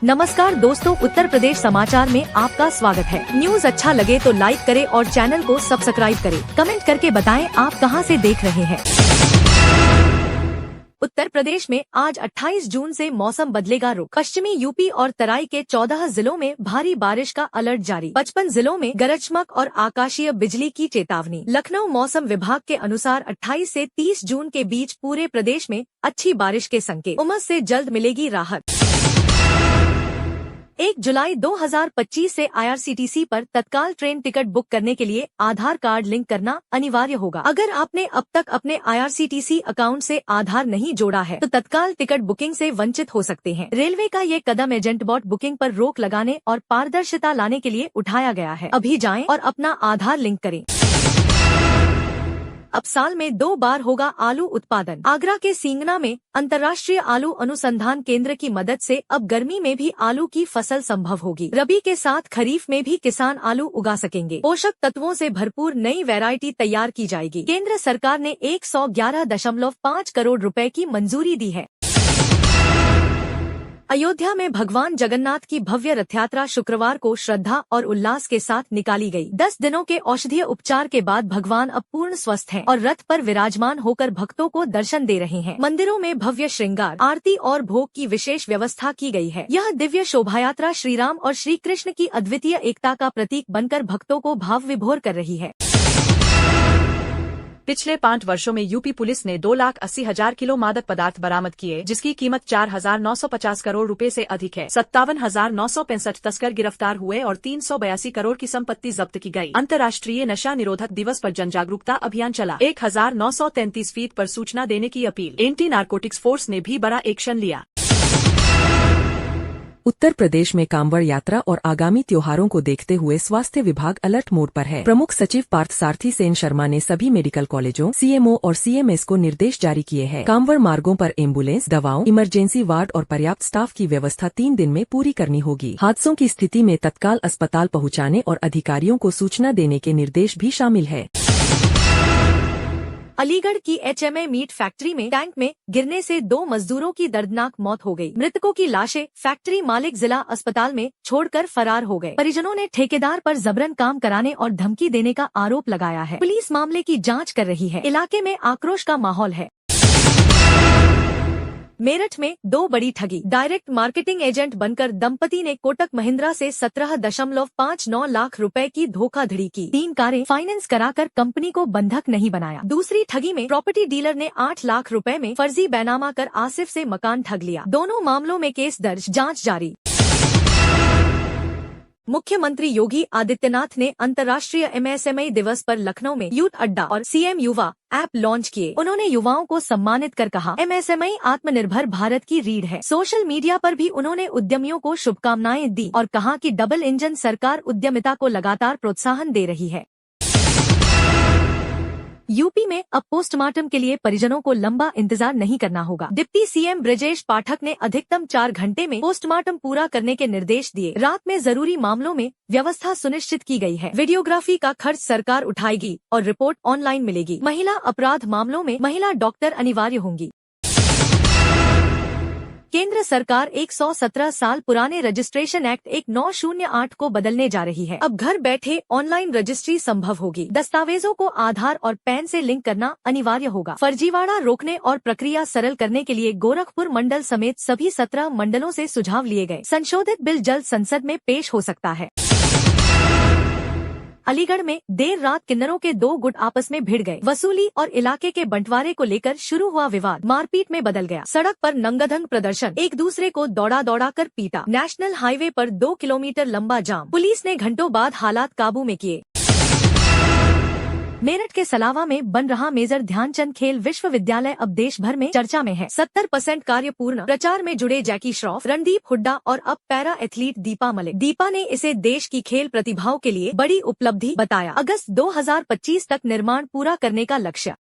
नमस्कार दोस्तों, उत्तर प्रदेश समाचार में आपका स्वागत है। न्यूज अच्छा लगे तो लाइक करें और चैनल को सब्सक्राइब करें। कमेंट करके बताएं आप कहां से देख रहे हैं। उत्तर प्रदेश में आज 28 जून से मौसम बदलेगा रुख। पश्चिमी यूपी और तराई के 14 जिलों में भारी बारिश का अलर्ट जारी। 55 जिलों में गरज चमक और आकाशीय बिजली की चेतावनी। लखनऊ मौसम विभाग के अनुसार 28 से 30 जून के बीच पूरे प्रदेश में अच्छी बारिश के संकेत। उमस से जल्द मिलेगी राहत। 1 जुलाई 2025 से IRCTC पर तत्काल ट्रेन टिकट बुक करने के लिए आधार कार्ड लिंक करना अनिवार्य होगा। अगर आपने अब तक अपने IRCTC अकाउंट से आधार नहीं जोड़ा है तो तत्काल टिकट बुकिंग से वंचित हो सकते हैं। रेलवे का ये कदम एजेंट बॉट बुकिंग पर रोक लगाने और पारदर्शिता लाने के लिए उठाया गया है। अभी जाएं और अपना आधार लिंक करें। अब साल में 2 बार होगा आलू उत्पादन। आगरा के सींगना में अंतर्राष्ट्रीय आलू अनुसंधान केंद्र की मदद से अब गर्मी में भी आलू की फसल संभव होगी। रबी के साथ खरीफ में भी किसान आलू उगा सकेंगे। पोषक तत्वों से भरपूर नई वैरायटी तैयार की जाएगी। केंद्र सरकार ने 111.5 करोड़ रुपए की मंजूरी दी है। अयोध्या में भगवान जगन्नाथ की भव्य रथ यात्रा शुक्रवार को श्रद्धा और उल्लास के साथ निकाली गई। 10 दिनों के औषधीय उपचार के बाद भगवान अब पूर्ण स्वस्थ हैं और रथ पर विराजमान होकर भक्तों को दर्शन दे रहे हैं। मंदिरों में भव्य श्रृंगार, आरती और भोग की विशेष व्यवस्था की गई है। यह दिव्य शोभायात्रा श्री राम और श्री कृष्ण की अद्वितीय एकता का प्रतीक बनकर भक्तों को भाव विभोर कर रही है। पिछले 5 वर्षों में यूपी पुलिस ने 2,80,000 किलो मादक पदार्थ बरामद किए, जिसकी कीमत 4,950 करोड़ रुपए से अधिक है। 57,965 तस्कर गिरफ्तार हुए और 382 करोड़ की संपत्ति जब्त की गई। अंतर्राष्ट्रीय नशा निरोधक दिवस पर जन जागरूकता अभियान चला। 1,933 फीट पर सूचना देने की अपील। एंटी नारकोटिक्स फोर्स ने भी बड़ा एक्शन लिया। उत्तर प्रदेश में कांवड़ यात्रा और आगामी त्योहारों को देखते हुए स्वास्थ्य विभाग अलर्ट मोड पर है। प्रमुख सचिव पार्थ सारथी सेन शर्मा ने सभी मेडिकल कॉलेजों, CMO और CMS को निर्देश जारी किए हैं। कांवड़ मार्गों पर एम्बुलेंस, दवाओं, इमरजेंसी वार्ड और पर्याप्त स्टाफ की व्यवस्था 3 दिन में पूरी करनी होगी। हादसों की स्थिति में तत्काल अस्पताल पहुंचाने और अधिकारियों को सूचना देने के निर्देश भी शामिल है। अलीगढ़ की HMA मीट फैक्ट्री में टैंक में गिरने से 2 मजदूरों की दर्दनाक मौत हो गई। मृतकों की लाशें फैक्ट्री मालिक जिला अस्पताल में छोड़कर फरार हो गए। परिजनों ने ठेकेदार पर जबरन काम कराने और धमकी देने का आरोप लगाया है। पुलिस मामले की जांच कर रही है। इलाके में आक्रोश का माहौल है। मेरठ में 2 बड़ी ठगी। डायरेक्ट मार्केटिंग एजेंट बनकर दंपति ने कोटक महिंद्रा से 17.59 लाख रुपए की धोखाधड़ी की। 3 कारें फाइनेंस कराकर कंपनी को बंधक नहीं बनाया। दूसरी ठगी में प्रॉपर्टी डीलर ने 8 लाख रुपए में फर्जी बैनामा कर आसिफ से मकान ठग लिया। दोनों मामलों में केस दर्ज, जांच जारी। मुख्यमंत्री योगी आदित्यनाथ ने अंतर्राष्ट्रीय MSME दिवस पर लखनऊ में यूथ अड्डा और CM युवा ऐप लॉन्च किए। उन्होंने युवाओं को सम्मानित कर कहा, MSME आत्मनिर्भर भारत की रीढ़ है। सोशल मीडिया पर भी उन्होंने उद्यमियों को शुभकामनाएं दी और कहा कि डबल इंजन सरकार उद्यमिता को लगातार प्रोत्साहन दे रही है। यूपी में अब पोस्टमार्टम के लिए परिजनों को लंबा इंतजार नहीं करना होगा। डिप्टी CM ब्रजेश पाठक ने अधिकतम 4 घंटे में पोस्टमार्टम पूरा करने के निर्देश दिए। रात में जरूरी मामलों में व्यवस्था सुनिश्चित की गई है। वीडियोग्राफी का खर्च सरकार उठाएगी और रिपोर्ट ऑनलाइन मिलेगी। महिला अपराध मामलों में महिला डॉक्टर अनिवार्य होंगी। केंद्र सरकार 117 साल पुराने रजिस्ट्रेशन एक्ट 1908 को बदलने जा रही है। अब घर बैठे ऑनलाइन रजिस्ट्री संभव होगी। दस्तावेजों को आधार और पैन से लिंक करना अनिवार्य होगा। फर्जीवाड़ा रोकने और प्रक्रिया सरल करने के लिए गोरखपुर मंडल समेत सभी 17 मंडलों से सुझाव लिए गए। संशोधित बिल जल्द संसद में पेश हो सकता है। अलीगढ़ में देर रात किन्नरों के 2 गुट आपस में भिड़ गए। वसूली और इलाके के बंटवारे को लेकर शुरू हुआ विवाद मारपीट में बदल गया। सड़क पर नंगाधंग प्रदर्शन, एक दूसरे को दौड़ा कर पीटा। नेशनल हाईवे पर 2 किलोमीटर लंबा जाम। पुलिस ने घंटों बाद हालात काबू में किए। मेरठ के सलावा में बन रहा मेजर ध्यानचंद खेल विश्वविद्यालय अब देश भर में चर्चा में है। 70% कार्य पूर्ण। प्रचार में जुड़े जैकी श्रॉफ, रणदीप हुड्डा और अब पैरा एथलीट दीपा मलिक। दीपा ने इसे देश की खेल प्रतिभाओं के लिए बड़ी उपलब्धि बताया। अगस्त 2025 तक निर्माण पूरा करने का लक्ष्य।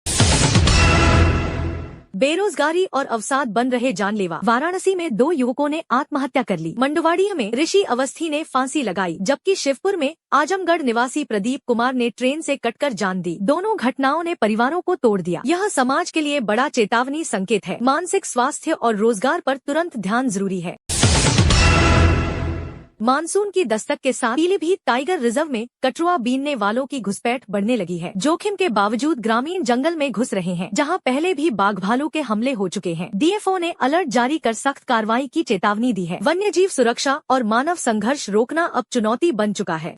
बेरोजगारी और अवसाद बन रहे जानलेवा। वाराणसी में 2 युवकों ने आत्महत्या कर ली। मंडुवाड़िया में ऋषि अवस्थी ने फांसी लगाई, जबकि शिवपुर में आजमगढ़ निवासी प्रदीप कुमार ने ट्रेन से कटकर जान दी। दोनों घटनाओं ने परिवारों को तोड़ दिया। यह समाज के लिए बड़ा चेतावनी संकेत है। मानसिक स्वास्थ्य और रोजगार पर तुरंत ध्यान जरूरी है। मानसून की दस्तक के साथ पीलीभीत टाइगर रिजर्व में कटरुआ बीनने वालों की घुसपैठ बढ़ने लगी है। जोखिम के बावजूद ग्रामीण जंगल में घुस रहे हैं, जहां पहले भी बाघ भालू के हमले हो चुके हैं। डीएफओ ने अलर्ट जारी कर सख्त कार्रवाई की चेतावनी दी है। वन्यजीव सुरक्षा और मानव संघर्ष रोकना अब चुनौती बन चुका है।